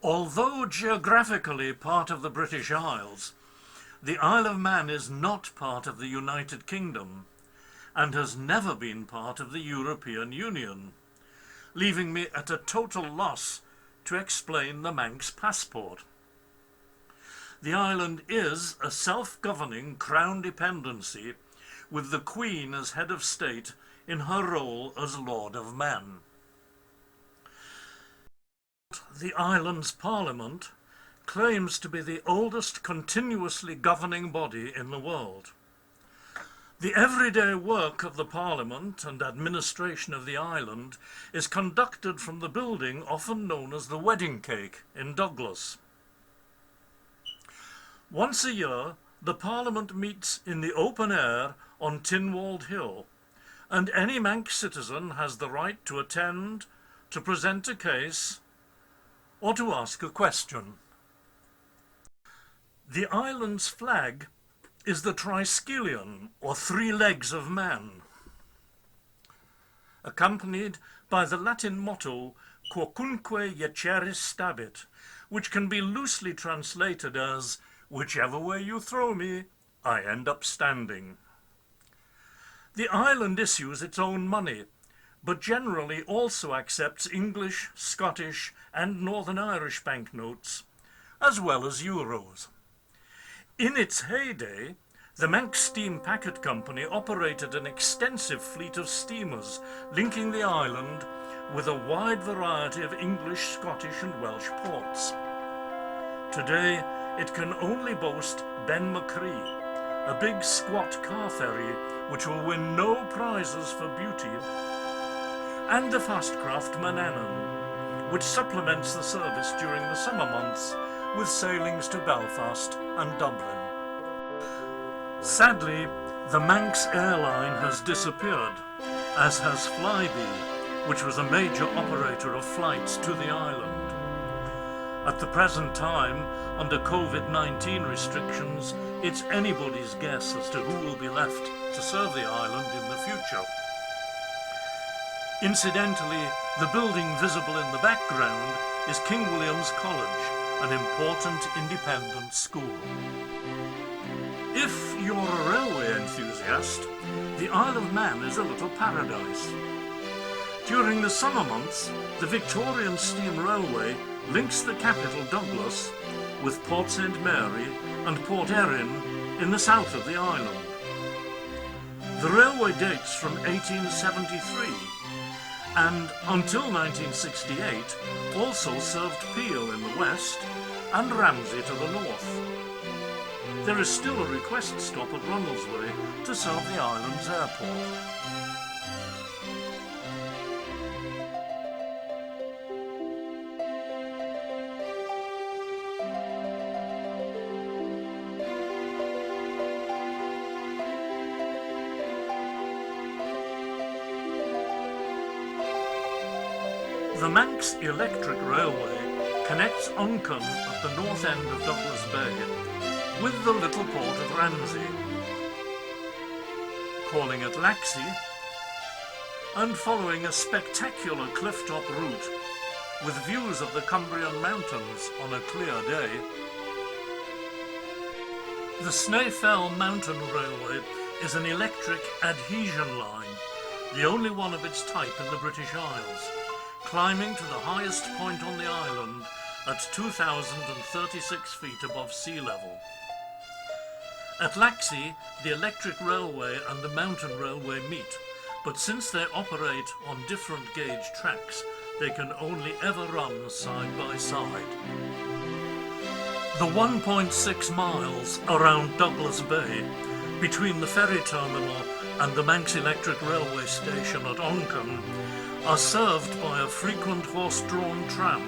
Although geographically part of the British Isles, the Isle of Man is not part of the United Kingdom and has never been part of the European Union, leaving me at a total loss to explain the Manx passport. The island is a self-governing crown dependency with the Queen as head of state in her role as Lord of Man. The island's parliament claims to be the oldest continuously governing body in the world. The everyday work of the parliament and administration of the island is conducted from the building often known as the Wedding Cake in Douglas. Once a year, the parliament meets in the open air on Tynwald Hill, and any Manx citizen has the right to attend, to present a case, or to ask a question. The island's flag is the triskelion, or 3 legs of man, accompanied by the Latin motto Quocunque ieceris stabit, which can be loosely translated as, whichever way you throw me, I end up standing. The island issues its own money, but generally also accepts English, Scottish and Northern Irish banknotes, as well as euros. In its heyday, the Manx Steam Packet Company operated an extensive fleet of steamers linking the island with a wide variety of English, Scottish and Welsh ports. Today, it can only boast Ben Macree, a big squat car ferry which will win no prizes for beauty, and the Fastcraft Manannan, which supplements the service during the summer months with sailings to Belfast and Dublin. Sadly, the Manx airline has disappeared, as has Flybe, which was a major operator of flights to the island. At the present time, under COVID-19 restrictions, it's anybody's guess as to who will be left to serve the island in the future. Incidentally, the building visible in the background is King William's College, an important independent school. If you're a railway enthusiast, the Isle of Man is a little paradise. During the summer months, the Victorian Steam Railway links the capital Douglas with Port St Mary and Port Erin in the south of the island. The railway dates from 1873 and until 1968 also served Peel in the west and Ramsey to the north. There is still a request stop at Runnelsbury to serve the island's airport. The Manx Electric Railway connects Onchan at the north end of Douglas Bay with the little port of Ramsey, calling at Laxey and following a spectacular clifftop route with views of the Cumbrian Mountains on a clear day. The Snaefell Mountain Railway is an electric adhesion line, the only one of its type in the British Isles, climbing to the highest point on the island at 2,036 feet above sea level. At Laxey, the electric railway and the mountain railway meet, but since they operate on different gauge tracks, they can only ever run side by side. The 1.6 miles around Douglas Bay, between the ferry terminal and the Manx Electric Railway station at Onchan, are served by a frequent horse-drawn tram.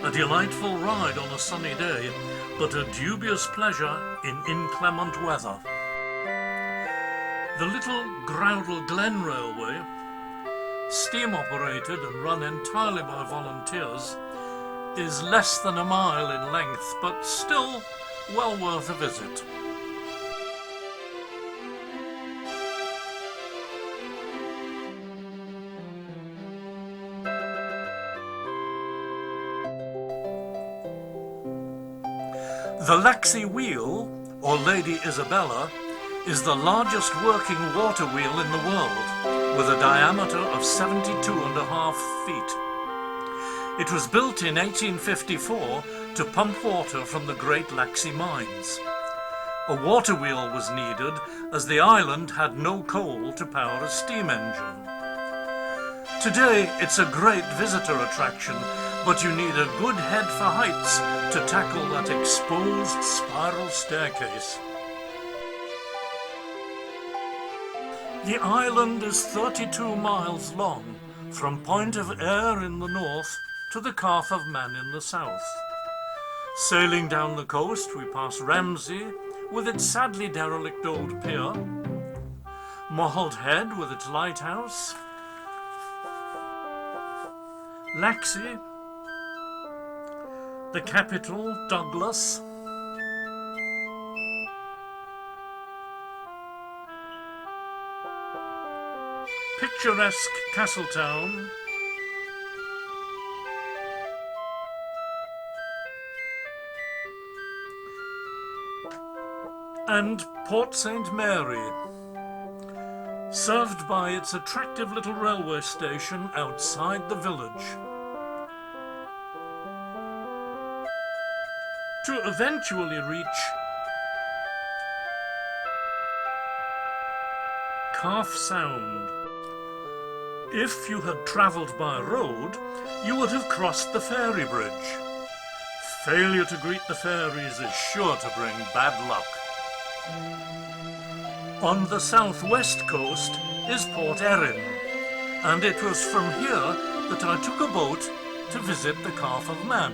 A delightful ride on a sunny day, but a dubious pleasure in inclement weather. The little GROUDLE Glen Railway, steam-operated and run entirely by volunteers, is less than a mile in length, but still well worth a visit. The Laxey Wheel, or Lady Isabella, is the largest working water wheel in the world, with a diameter of 72.5 feet. It was built in 1854 to pump water from the Great Laxey mines. A water wheel was needed as the island had no coal to power a steam engine. Today it's a great visitor attraction, but you need a good head for heights to tackle that exposed spiral staircase. The island is 32 miles long, from Point of Ayr in the north to the Calf of Man in the south. Sailing down the coast, we pass Ramsey with its sadly derelict old pier, Mohold Head with its lighthouse, Laxey, the capital, Douglas, picturesque Castletown, and Port St. Mary, served by its attractive little railway station outside the village. To eventually reach Calf Sound. If you had travelled by road, you would have crossed the ferry bridge. Failure to greet the ferries is sure to bring bad luck. On the southwest coast is Port Erin, and it was from here that I took a boat to visit the Calf of Man.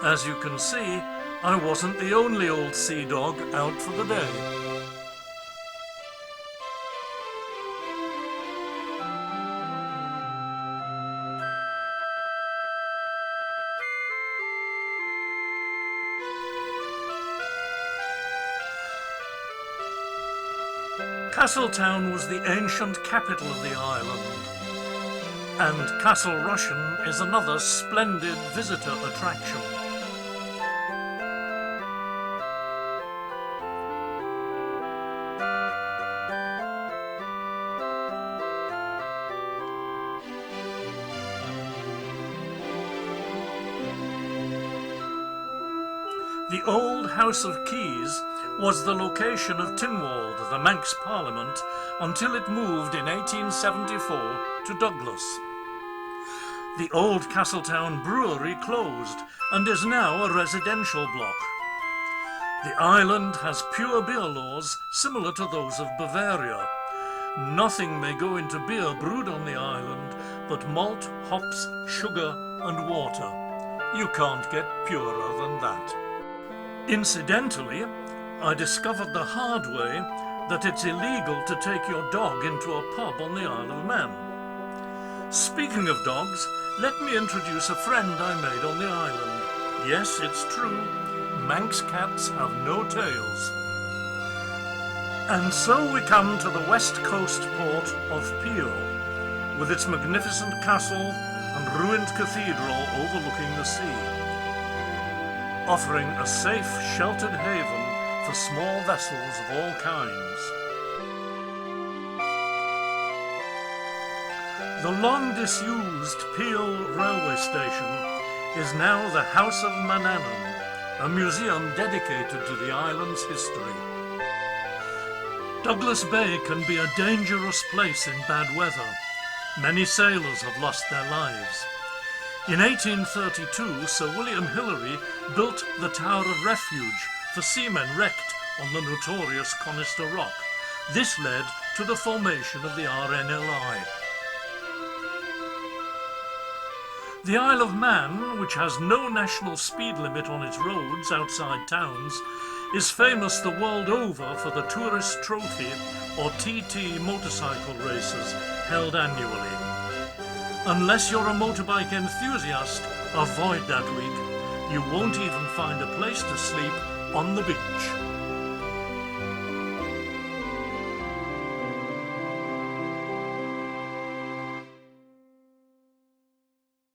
As you can see, I wasn't the only old sea dog out for the day. Castletown was the ancient capital of the island, and Castle Rushen is another splendid visitor attraction. The old House of Keys was the location of Tynwald, the Manx Parliament, until it moved in 1874 to Douglas. The old Castletown brewery closed and is now a residential block. The island has pure beer laws similar to those of Bavaria. Nothing may go into beer brewed on the island but malt, hops, sugar and water. You can't get purer than that. Incidentally, I discovered the hard way that it's illegal to take your dog into a pub on the Isle of Man. Speaking of dogs, let me introduce a friend I made on the island. Yes, it's true, Manx cats have no tails. And so we come to the west coast port of Peel, with its magnificent castle and ruined cathedral overlooking the sea, offering a safe, sheltered haven for small vessels of all kinds. The long-disused Peel railway station is now the House of Manannan, a museum dedicated to the island's history. Douglas Bay can be a dangerous place in bad weather. Many sailors have lost their lives. In 1832, Sir William Hillary built the Tower of Refuge for seamen wrecked on the notorious Conister Rock. This led to the formation of the RNLI. The Isle of Man, which has no national speed limit on its roads outside towns, is famous the world over for the Tourist Trophy, or TT, motorcycle races held annually. Unless you're a motorbike enthusiast, avoid that week. You won't even find a place to sleep on the beach.